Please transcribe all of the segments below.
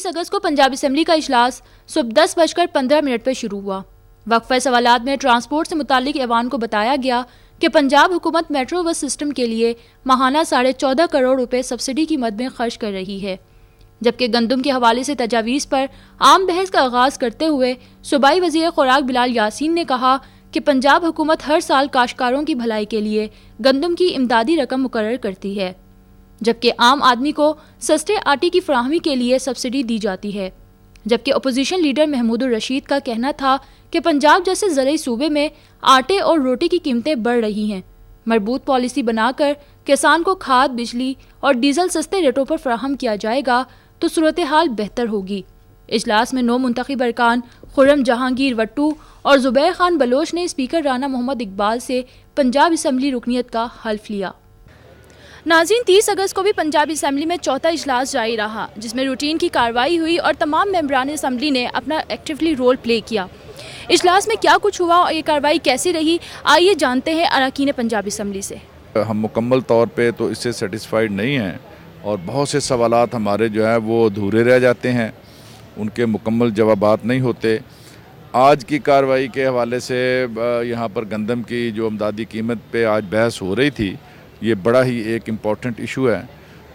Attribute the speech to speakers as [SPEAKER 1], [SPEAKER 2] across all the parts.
[SPEAKER 1] 30 अगस्त को पंजाब असम्बली का इजलास सुबह 10:15 पर शुरू हुआ। वक्फे सवालात में ट्रांसपोर्ट से मुतालिक ऐवान को बताया गया कि पंजाब हुकूमत मेट्रो बस सिस्टम के लिए माहाना 14.5 करोड़ रुपए सब्सिडी की मद में खर्च कर रही है, जबकि गंदम के हवाले से तजावीज़ पर आम बहस का आगाज़ करते हुए सूबाई वज़ीर खुराक बिलाल यासीन ने कहा कि पंजाब हुकूमत हर साल काश्तकारों की भलाई के लिए गंदम की इमदादी रकम मुकर्रर करती है, जबकि आम आदमी को सस्ते आटे की फराहमी के लिए सब्सिडी दी जाती है। जबकि अपोजिशन लीडर महमूदुर रशीद का कहना था कि पंजाब जैसे ज़रूरी सूबे में आटे और रोटी की कीमतें बढ़ रही हैं। मजबूत पॉलिसी बनाकर किसान को खाद, बिजली और डीजल सस्ते रेटों पर फराहम किया जाएगा तो सूरत हाल बेहतर होगी। इजलास में 9 मुंतखब अरकान खुर्रम जहांगीर वट्टू और जुबैर खान बलोच ने स्पीकर राना मोहम्मद इकबाल से पंजाब असम्बली रुकनीत का हल्फ लिया। नाज़रीन, 30 अगस्त को भी पंजाब असम्बली में चौथा इजलास जारी रहा, जिसमें रूटीन की कार्रवाई हुई और तमाम मेंबरान असम्बली ने अपना एक्टिवली रोल प्ले किया। इजलास में क्या कुछ हुआ और ये कार्रवाई कैसी रही, आइए जानते हैं अरकान पंजाब असम्बली से।
[SPEAKER 2] हम मुकम्मल तौर पे तो इससे सेटिस्फाइड नहीं हैं और बहुत से सवालात हमारे जो है वो अधूरे रह जाते हैं, उनके मुकम्मल जवाबात नहीं होते। आज की कार्रवाई के हवाले से यहाँ पर गंदम की जो इमदादी कीमत पे आज बहस हो रही थी, ये बड़ा ही एक इम्पॉर्टेंट इशू है,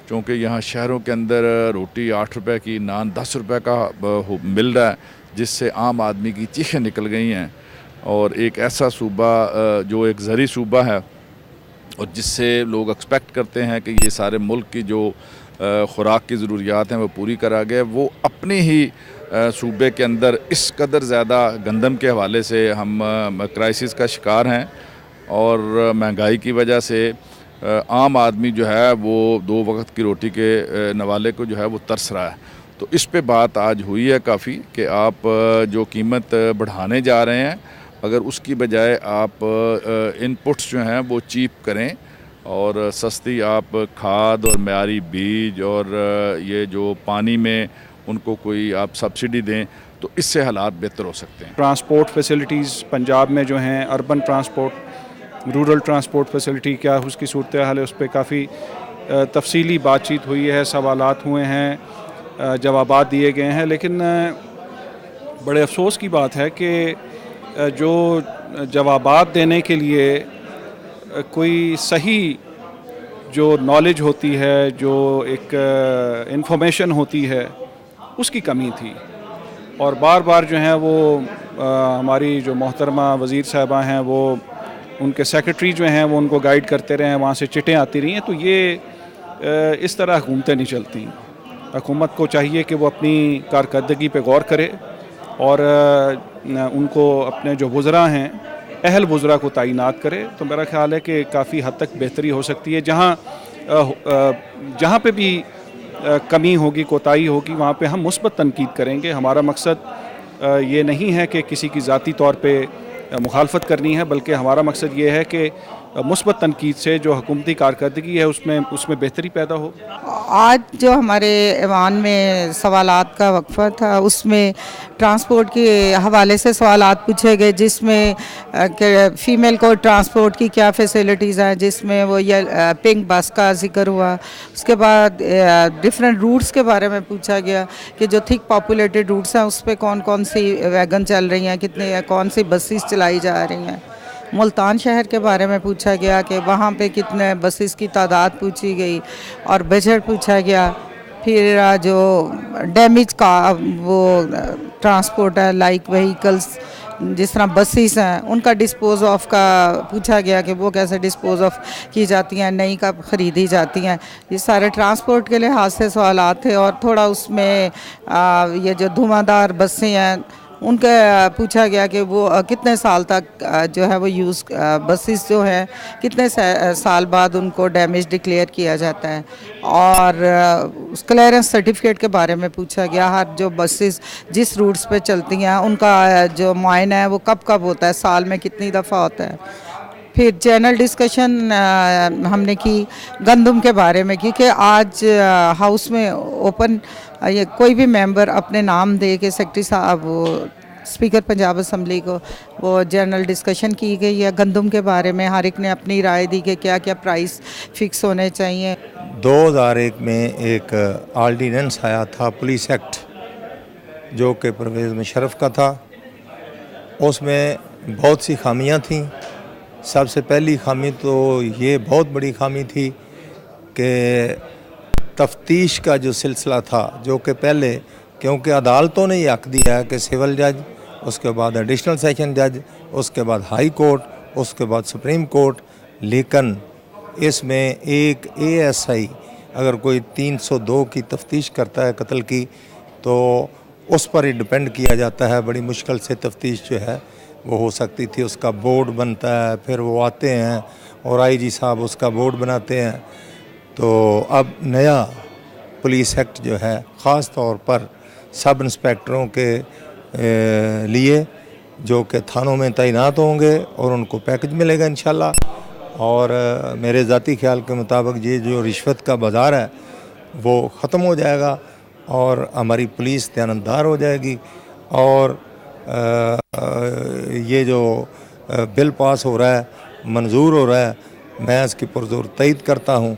[SPEAKER 2] क्योंकि यहाँ शहरों के अंदर रोटी 8 रुपए की, नान 10 रुपए का मिल रहा है, जिससे आम आदमी की चीखें निकल गई हैं। और एक ऐसा सूबा जो एक ज़री सूबा है और जिससे लोग एक्सपेक्ट करते हैं कि ये सारे मुल्क की जो खुराक की ज़रूरियात हैं वो पूरी करा गए, वो अपने ही सूबे के अंदर इस कदर ज़्यादा गंदम के हवाले से हम क्राइसिस का शिकार हैं और महंगाई की वजह से आम आदमी जो है वो 2 वक्त की रोटी के नवाले को जो है वो तरस रहा है। तो इस पे बात आज हुई है काफ़ी कि आप जो कीमत बढ़ाने जा रहे हैं, अगर उसकी बजाय आप इनपुट्स जो हैं वो चीप करें और सस्ती आप खाद और मयारी बीज और ये जो पानी में उनको कोई आप सब्सिडी दें, तो इससे हालात बेहतर हो सकते हैं।
[SPEAKER 3] ट्रांसपोर्ट फैसिलिटीज़ पंजाब में जो हैं, urban transport, rural transport facility क्या उसकी सूरत हाल है, उस पर काफ़ी तफसीली बातचीत हुई है, सवालात हुए हैं, जवाबात दिए गए हैं। लेकिन बड़े अफसोस की बात है कि जो जवाबात देने के लिए कोई सही जो नॉलेज होती है, जो एक इंफॉर्मेशन होती है, उसकी कमी थी। और बार बार जो है वो हमारी जो मोहतरमा वज़ीर साहिबा हैं, वो उनके सेक्रेटरी जो हैं वो उनको गाइड करते रहे हैं, वहाँ से चिटें आती रही हैं। तो ये इस तरह हुकूमतें नहीं चलती। हुकूमत को चाहिए कि वो अपनी कारकर्दगी पे गौर करे और उनको अपने जो वज़रा हैं, अहल वज़रा को तैनात करे। तो मेरा ख्याल है कि काफ़ी हद तक बेहतरी हो सकती है। जहाँ पे भी कमी होगी, कोताही होगी, वहाँ पे हम मुस्बत तनकीद करेंगे। हमारा मकसद ये नहीं है कि किसी की ज़ाती तौर पे मुखालफत करनी है, बल्कि हमारा मकसद ये है कि मुस्बत तनकीद से जो हुकूमती कारकर्दगी है उसमें बेहतरी पैदा हो।
[SPEAKER 4] आज जो हमारे ऐवान में सवालात का वक्फा था, उसमें ट्रांसपोर्ट के हवाले से सवालात पूछे गए, जिसमें फ़ीमेल को ट्रांसपोर्ट की क्या फ़ैसिलिटीज़ हैं, जिसमें वो ये पिंक बस का जिक्र हुआ। उसके बाद डिफरेंट रूट्स के बारे में पूछा गया कि जो थिक पॉपुलेटेड रूट्स हैं उस पर कौन कौन सी वैगन चल रही हैं, कितने कौन सी बसेस चलाई जा रही हैं। मुल्तान शहर के बारे में पूछा गया कि वहाँ पे कितने बसेस की तादाद पूछी गई और बजट पूछा गया। फिर जो डैमेज का वो ट्रांसपोर्ट है, लाइक व्हीकल्स जिस तरह बसेस हैं, उनका डिस्पोज ऑफ का पूछा गया कि वो कैसे डिस्पोज ऑफ की जाती हैं, नई कब ख़रीदी जाती हैं। ये सारे ट्रांसपोर्ट के लिहाज से सवालात थे। और थोड़ा उसमें ये जो धुआंधार बसें हैं उनका पूछा गया कि वो कितने साल तक जो है वो यूज़ बसेस जो हैं कितने साल बाद उनको डैमेज डिक्लेयर किया जाता है। और क्लियरेंस सर्टिफिकेट के बारे में पूछा गया, हर जो बसेस जिस रूट्स पे चलती हैं उनका जो मुआयना है वो कब कब होता है, साल में कितनी दफ़ा होता है। फिर चैनल डिस्कशन हमने की गंदम के बारे में की कि आज हाउस में ओपन ये कोई भी मेंबर अपने नाम दे के सेक्रेटरी साहब वो स्पीकर पंजाब असम्बली को वो जनरल डिस्कशन की गई है गंदम के बारे में। हर एक ने अपनी राय दी कि क्या क्या प्राइस फिक्स होने चाहिए।
[SPEAKER 5] 2001 में एक ऑर्डिनेंस आया था पुलिस एक्ट, जो कि परवेज़ मुशर्रफ का था। उसमें बहुत सी खामियां थीं। सबसे पहली खामी तो ये बहुत बड़ी खामी थी कि तफ्तीश का जो सिलसिला था, जो कि पहले क्योंकि अदालतों ने ये हक दिया है कि सिविल जज, उसके बाद एडिशनल सेशन जज, उसके बाद हाई कोर्ट, उसके बाद सुप्रीम कोर्ट, लेकिन इसमें एक ASI अगर कोई 302 की तफ्तीश करता है कत्ल की, तो उस पर ही डिपेंड किया जाता है। बड़ी मुश्किल से तफ्तीश जो है वो हो सकती थी। उसका बोर्ड बनता है, फिर वो आते हैं और IG साहब उसका बोर्ड बनाते हैं। तो अब नया पुलिस एक्ट जो है ख़ास तौर पर सब इंस्पेक्टरों के लिए जो कि थानों में तैनात होंगे और उनको पैकेज मिलेगा इंशाल्लाह। और मेरे ज़ाती ख्याल के मुताबिक ये जो रिश्वत का बाज़ार है वो ख़त्म हो जाएगा और हमारी पुलिस ध्यानदार हो जाएगी। और ये जो बिल पास हो रहा है, मंजूर हो रहा है, मैं इसकी पुरजोर तईद करता हूँ।